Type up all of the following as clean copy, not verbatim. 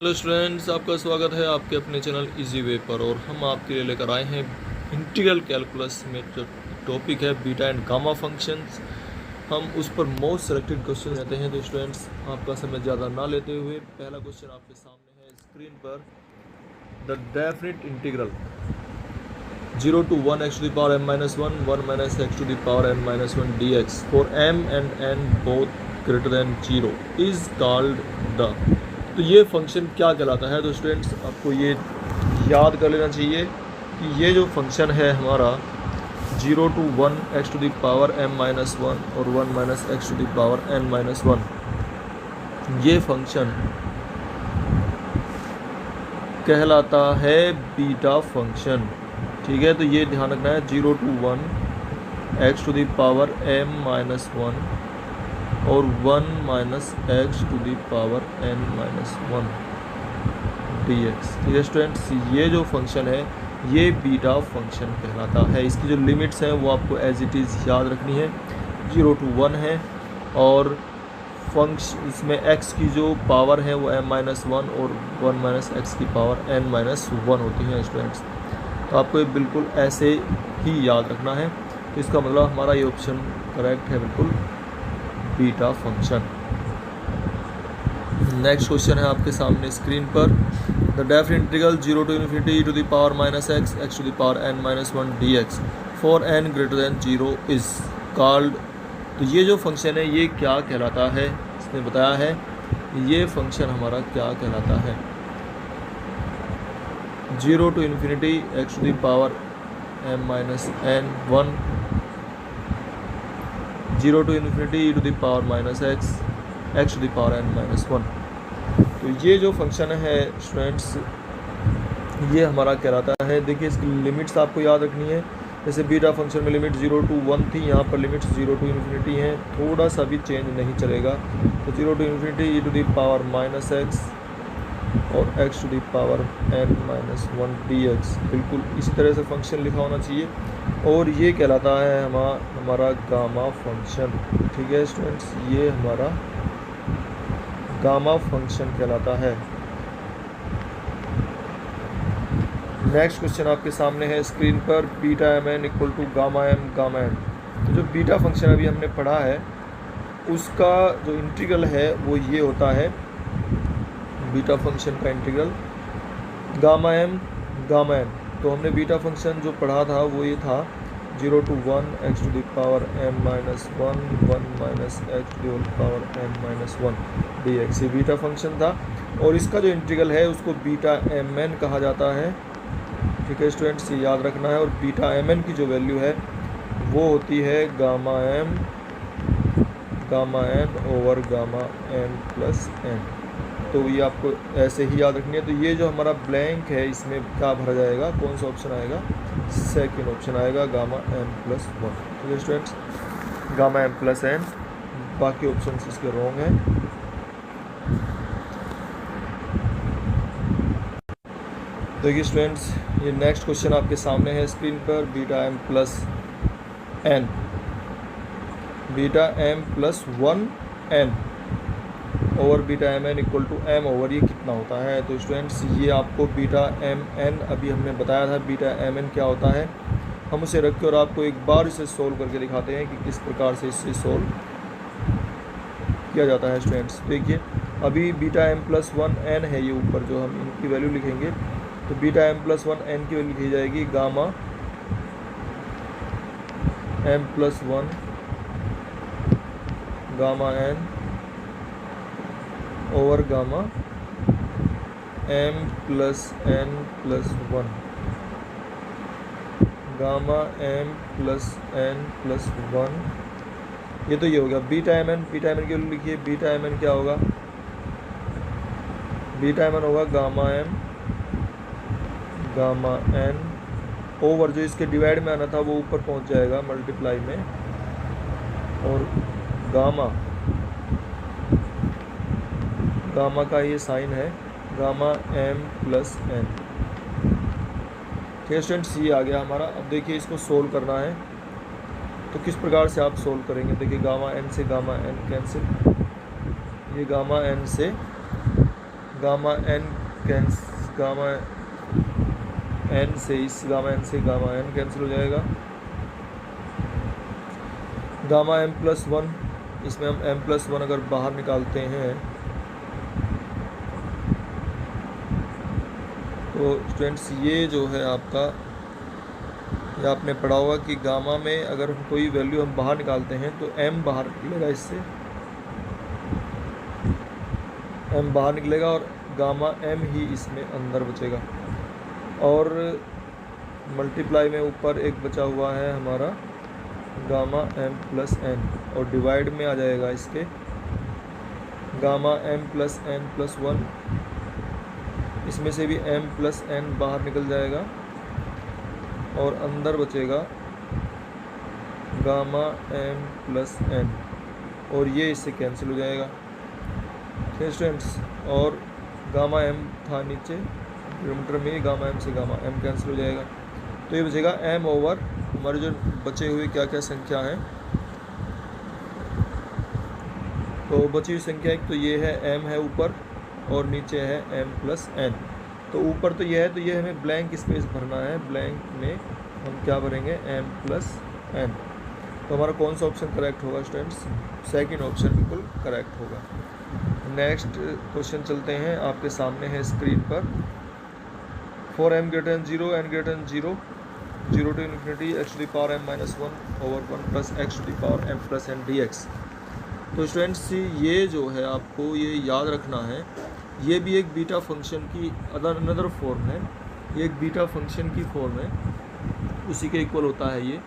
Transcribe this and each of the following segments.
Hello students, आपका स्वागत है आपके अपने चैनल इजी वे पर। और हम आपके लिए लेकर आए हैं इंटीग्रल कैलकुलस में जो टॉपिक है बीटा एंड गामा फंक्शंस। हम उस पर मोस्ट सेलेक्टेड क्वेश्चन लेते हैं। तो स्टूडेंट्स, आपका समय ज़्यादा ना लेते हुए पहला क्वेश्चन आपके सामने है स्क्रीन पर। The definite integral 0 to 1 x to the power m minus 1 1 minus x to the power n minus 1 dx for m and n both greater than 0 is called the। तो ये फंक्शन क्या कहलाता है? तो स्टूडेंट्स, आपको ये याद कर लेना चाहिए कि ये जो फंक्शन है हमारा 0 to 1 x to the power m minus 1 और 1 minus x to the power n minus 1, ये फंक्शन कहलाता है बीटा फंक्शन। ठीक है, तो ये ध्यान रखना है। 0 to 1 x to the power m minus 1 और 1 minus x to the power n minus 1 dx। ठीक है स्टूडेंट्स, ये जो फंक्शन है ये बीटा फंक्शन कहलाता है। इसकी जो लिमिट्स हैं वो आपको एज इट इज़ याद रखनी है। 0 to 1 है और फंक्शन इसमें x की जो पावर है वो m minus 1 और 1 minus x की पावर n minus 1 होती है स्टूडेंट्स। तो आपको ये बिल्कुल ऐसे ही याद रखना है। तो इसका मतलब हमारा ये ऑप्शन करेक्ट है, बिल्कुल बीटा फंक्शन। नेक्स्ट क्वेश्चन है आपके सामने स्क्रीन पर। The definite integral 0 to infinity e to the power minus x x to the power n minus 1 dx for n greater than 0 is called। तो ये जो function है ये क्या कहलाता है? इसने बताया है ये फंक्शन हमारा क्या कहलाता है। 0 to infinity x to the power m minus n 1 0 to infinity e to the power minus x x to the power n minus 1। तो ये जो फंक्शन है स्टूडेंट्स ये हमारा कहलाता है। देखिए, इसकी लिमिट्स आपको याद रखनी है। जैसे बीटा फंक्शन में लिमिट 0 to 1 थी, यहाँ पर लिमिट्स 0 to infinity हैं। थोड़ा सा भी चेंज नहीं चलेगा। तो 0 to infinity e to the power minus x और x to the power n minus 1 dx, बिल्कुल इसी तरह से फंक्शन लिखा होना चाहिए। और ये कहलाता है हमारा गामा फंक्शन। ठीक है स्टूडेंट्स, ये हमारा गामा फंक्शन कहलाता है। नेक्स्ट क्वेश्चन आपके सामने है स्क्रीन पर। Beta m n equal to gamma m n. तो जो बीटा फंक्शन अभी हमने पढ़ा है उसका जो इंटीग्रल है वो ये होता है। बीटा फंक्शन का इंटीग्रल गामा एम एन। तो हमने बीटा फंक्शन जो पढ़ा था वो ये था 0 to 1 x to the power m minus 1 1 minus x to the power n minus 1 dx, ये बीटा फंक्शन था। और इसका जो इंटीग्रल है उसको बीटा एम एन कहा जाता है। ठीक है स्टूडेंट्स, ये याद रखना है। और बीटा एम एन की जो वैल्यू है वो होती है gamma n over gamma n plus n. तो ये आपको ऐसे ही याद रखनी है। तो ये जो हमारा ब्लैंक है इसमें क्या भरा जाएगा? कौन सा ऑप्शन आएगा? सेकंड ऑप्शन आएगा, गामा एम प्लस 1। ठीक है students, gamma m plus n. बाकी ऑप्शन इसके रॉन्ग हैं। देखिए स्टूडेंट्स, ये नेक्स्ट क्वेश्चन आपके सामने है स्क्रीन पर। Beta m plus n, beta m plus 1 n over beta m n equal to m over, ये कितना होता है? तो स्टूडेंट्स, ये आपको बीटा एम एन अभी हमने बताया था बीटा एम एन क्या होता है। हम उसे रख के और आपको एक बार इसे सोल्व करके दिखाते हैं कि किस प्रकार से इसे सोल्व किया जाता है। स्टूडेंट्स देखिए, अभी बीटा एम प्लस 1 एन है ये ऊपर जो हम इनकी वैल्यू लिखेंगे। तो बीटा एम प्लस 1 एन की वैल्यू लिखी जाएगी gamma m plus 1 gamma n over gamma m plus n plus 1 gamma m plus n plus 1। ये तो ये हो गया beta m n. Beta m n की वैल्यू लिखिए। बीटा एम एन क्या होगा? बीटा एम एन होगा गामा एन ओवर, जो इसके डिवाइड में आना था वो ऊपर पहुंच जाएगा मल्टीप्लाई में, और गामा का ये साइन है गामा एम प्लस एन। ठीक है स्टूडेंट्स, ये आ गया हमारा। अब देखिए इसको सोल्व करना है तो किस प्रकार से आप सोल्व करेंगे? देखिए, गामा एन से गामा एन कैंसिल, ये गामा एन से गामा एन से इस गामा एन से गामा एन कैंसिल हो जाएगा। गामा एम प्लस वन, इसमें हम एम प्लस वन अगर बाहर निकालते हैं तो स्टूडेंट्स ये जो है आपका, ये आपने पढ़ा होगा कि गामा में अगर हम कोई वैल्यू हम बाहर निकालते हैं तो एम बाहर निकलेगा, इससे एम बाहर निकलेगा और गामा एम ही इसमें अंदर बचेगा। और मल्टीप्लाई में ऊपर एक बचा हुआ है हमारा गामा एम प्लस एन, और डिवाइड में आ जाएगा इसके gamma m plus n plus one, इसमें से भी एम प्लस एन बाहर निकल जाएगा और अंदर बचेगा गामा एम प्लस एन, और ये इससे कैंसिल हो जाएगा। ठीक है स्टूडेंट्स, और गामा एम था नीचे डिनोमिनेटर में, गामा एम से गामा एम कैंसिल हो जाएगा, तो ये बचेगा एम ओवर हमारे जो बचे हुए क्या क्या संख्या है। तो बची हुई संख्या एक तो ये है एम है ऊपर, और नीचे है एम प्लस एन। तो ऊपर तो ये है, तो ये हमें ब्लैंक स्पेस भरना है, ब्लैंक में हम क्या भरेंगे एम प्लस एन। तो हमारा कौन सा ऑप्शन करेक्ट होगा स्टूडेंट्स? सेकंड ऑप्शन बिल्कुल करेक्ट होगा। नेक्स्ट क्वेश्चन चलते हैं, आपके सामने है स्क्रीन पर। For m greater than 0 n greater than 0 0 to infinity x to the power m minus one over one plus x to the power m plus n d x. तो students ये जो है आपको ये याद रखना है, ये भी एक बीटा फंक्शन की अनदर फॉर्म है, ये एक बीटा फंक्शन की फॉर्म है, उसी के इक्वल होता है ये।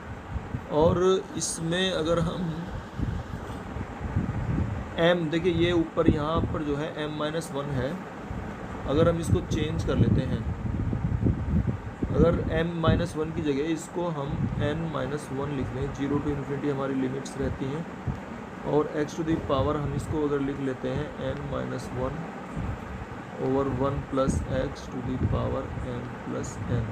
और इसमें अगर हम m देखिए, ये ऊपर यहाँ पर जो है m माइनस वन है, अगर हम इसको चेंज कर लेते हैं, अगर m माइनस वन की जगह इसको हम n माइनस वन लिख लें, 0 टू इन्फिनिटी हमारी लिमिट्स रहती हैं, और x टू द पावर हम इसको अगर लिख लेते हैं n minus one over one plus x to the power n plus n।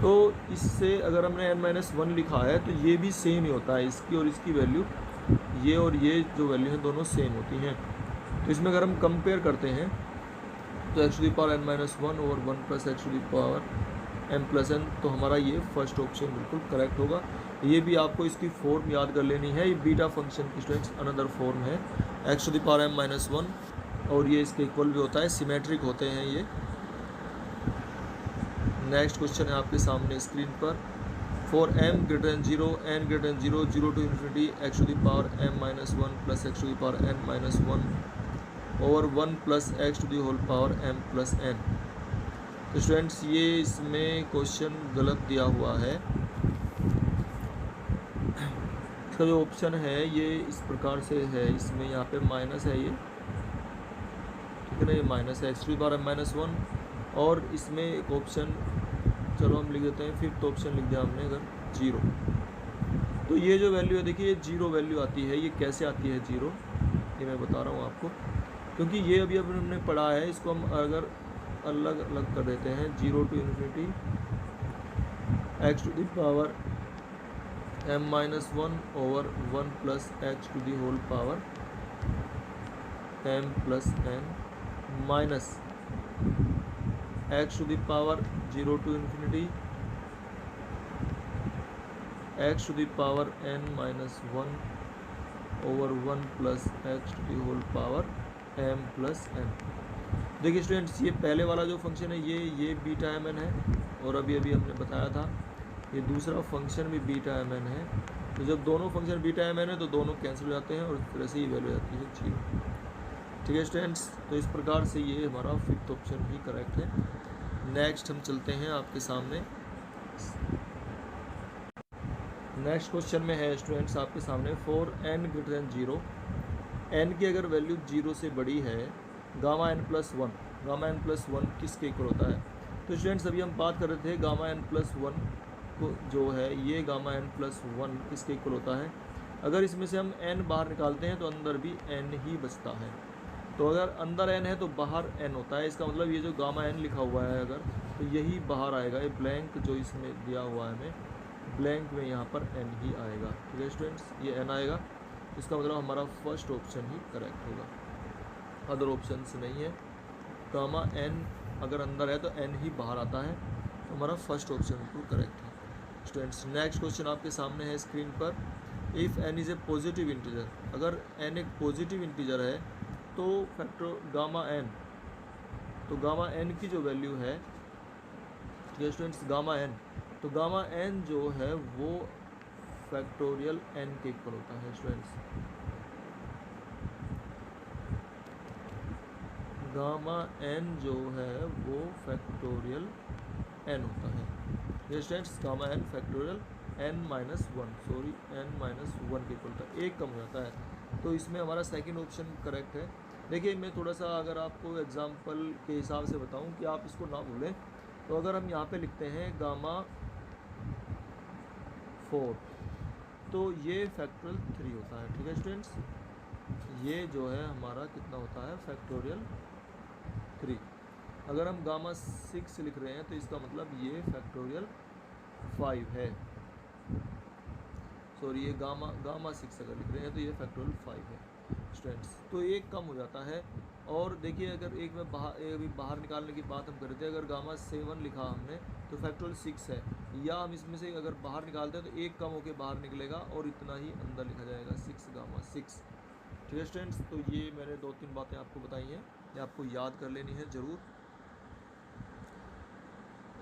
तो इससे अगर हमने n माइनस वन लिखा है तो ये भी सेम ही होता है, इसकी और इसकी वैल्यू, ये और ये जो वैल्यू हैं दोनों सेम होती हैं। तो इसमें अगर हम कंपेयर करते हैं तो x to the power n minus one over one plus x to the power m plus n, तो हमारा ये फर्स्ट ऑप्शन बिल्कुल करेक्ट होगा। ये भी आपको इसकी फॉर्म याद कर लेनी है, ये बीटा फंक्शन की स्टूडेंट्स अनदर फॉर्म है, x to the power m minus one, और ये इसके इक्वल भी होता है, सिमेट्रिक होते हैं ये। नेक्स्ट क्वेश्चन है आपके सामने स्क्रीन पर। For m greater than 0 n greater than 0 0 to infinity x to the power m minus one plus x to the power n minus one over one plus x to the whole power m plus n। तो students ये इसमें question गलत दिया हुआ है, इसका जो option है ये इस प्रकार से है, इसमें यहाँ पे माइनस है ये, ठीक है ना, ये माइनस है x to the power m minus one, और इसमें एक ऑप्शन चलो हम लिख देते हैं, फिफ्थ ऑप्शन लिख दिया हमने अगर 0। तो ये जो वैल्यू है देखिए, ये 0 वैल्यू आती है, ये कैसे आती है 0, ये मैं बता रहा हूँ आपको, क्योंकि ये अभी हमने पढ़ा है, इसको हम अगर अलग अलग कर देते हैं, 0 to infinity x to the power m minus one over one plus x to the whole power m plus n minus x to the power 0 to infinity x to the power n minus one over one plus x to the whole power m plus n। देखिए students, ये पहले वाला जो function है ये beta m N है, और अभी हमने बताया था ये दूसरा फंक्शन भी बीटा एम एन है। तो जब दोनों फंक्शन बीटा एम एन है तो दोनों कैंसिल हो जाते हैं, और इस तरह से ही वैल्यू आती है 0। ठीक है स्टूडेंट्स, तो इस प्रकार से ये हमारा फिफ्थ ऑप्शन भी करेक्ट है। नेक्स्ट हम चलते हैं आपके सामने, नेक्स्ट क्वेश्चन में है स्टूडेंट्स आपके सामने, for n greater than 0 n की अगर वैल्यू 0 से बड़ी है, gamma n plus one, gamma n plus one किसके इक्वल होता है? तो स्टूडेंट्स अभी हम बात कर रहे थे गामा n प्लस वन को, जो है ये गामा n प्लस वन किसके इक्वल होता है? अगर इसमें से हम n बाहर निकालते हैं तो अंदर भी n ही बचता है, तो अगर अंदर n है तो बाहर n होता है, इसका मतलब ये जो गामा n लिखा हुआ है अगर, तो यही बाहर आएगा, ये ब्लैंक जो इसमें दिया हुआ है हमें, ब्लैंक में यहाँ पर n ही आएगा। ठीक है स्टूडेंट्स, ये n आएगा, इसका मतलब हमारा फर्स्ट ऑप्शन ही करेक्ट होगा। अदर ऑप्शंस नहीं है। गामा एन अगर अंदर है तो एन ही बाहर आता है, तो हमारा फर्स्ट ऑप्शन बिल्कुल करेक्ट है। स्टूडेंट्स नेक्स्ट क्वेश्चन आपके सामने है स्क्रीन पर। If n is a positive integer, अगर एन एक पॉजिटिव इंटीजर है तो फैक्टर गामा एन, तो गामा एन की जो वैल्यू है, ठीक है स्टूडेंट्स, गामा एन, तो गामा एन जो है वो फैक्टोरियल एन के इक्वल होता है स्टूडेंट्स। गामा एन जो है वो फैक्टोरियल एन होता है। ये students gamma n factorial n minus one, sorry n minus one के इक्वल होता है, एक कम हो जाता है। तो इसमें हमारा सेकंड ऑप्शन करेक्ट है। देखिए मैं थोड़ा सा अगर आपको एग्जांपल के हिसाब से बताऊं कि आप इसको ना भूलें, तो अगर हम यहाँ पे लिखते हैं गामा 4, तो ये फैक्टोरियल 3 होता है, ठीक है स्टूडेंट्स। ये जो है हमारा कितना होता है, फैक्टोरियल 3। अगर हम गामा 6 लिख रहे हैं तो इसका मतलब ये फैक्टोरियल 5 है, सॉरी ये गामा 6 अगर लिख रहे हैं तो ये फैक्टोरियल 5 है स्टूडेंट्स। तो एक कम हो जाता है। और देखिए अगर एक में अभी बाहर निकालने की बात हम करते हैं, अगर गामा 7 लिखा हमने तो फैक्टोरियल 6 है, या हम इसमें से अगर बाहर निकालते हैं तो एक कम होकर बाहर निकलेगा और इतना ही अंदर लिखा जाएगा, 6 गामा 6, ठीक है स्टूडेंट्स। तो ये मैंने 2-3 बातें आपको बताई हैं, ये आपको याद कर लेनी है ज़रूर।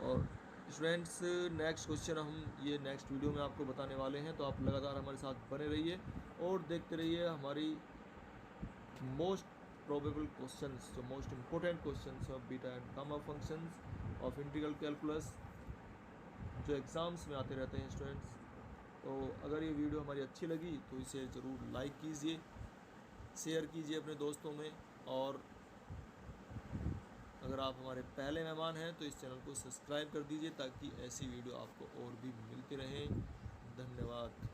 और स्टूडेंट्स नेक्स्ट क्वेश्चन हम ये नेक्स्ट वीडियो में आपको बताने वाले हैं, तो आप लगातार हमारे साथ बने रहिए और देखते रहिए हमारी मोस्ट प्रोबेबल क्वेश्चंस, जो most important questions of beta and gamma functions of integral calculus, जो एग्ज़ाम्स में आते रहते हैं स्टूडेंट्स। तो अगर ये वीडियो हमारी अच्छी लगी तो इसे ज़रूर लाइक कीजिए, शेयर कीजिए अपने दोस्तों में, और अगर आप हमारे पहले मेहमान हैं तो इस चैनल को सब्सक्राइब कर दीजिए ताकि ऐसी वीडियो आपको और भी मिलती रहें। धन्यवाद।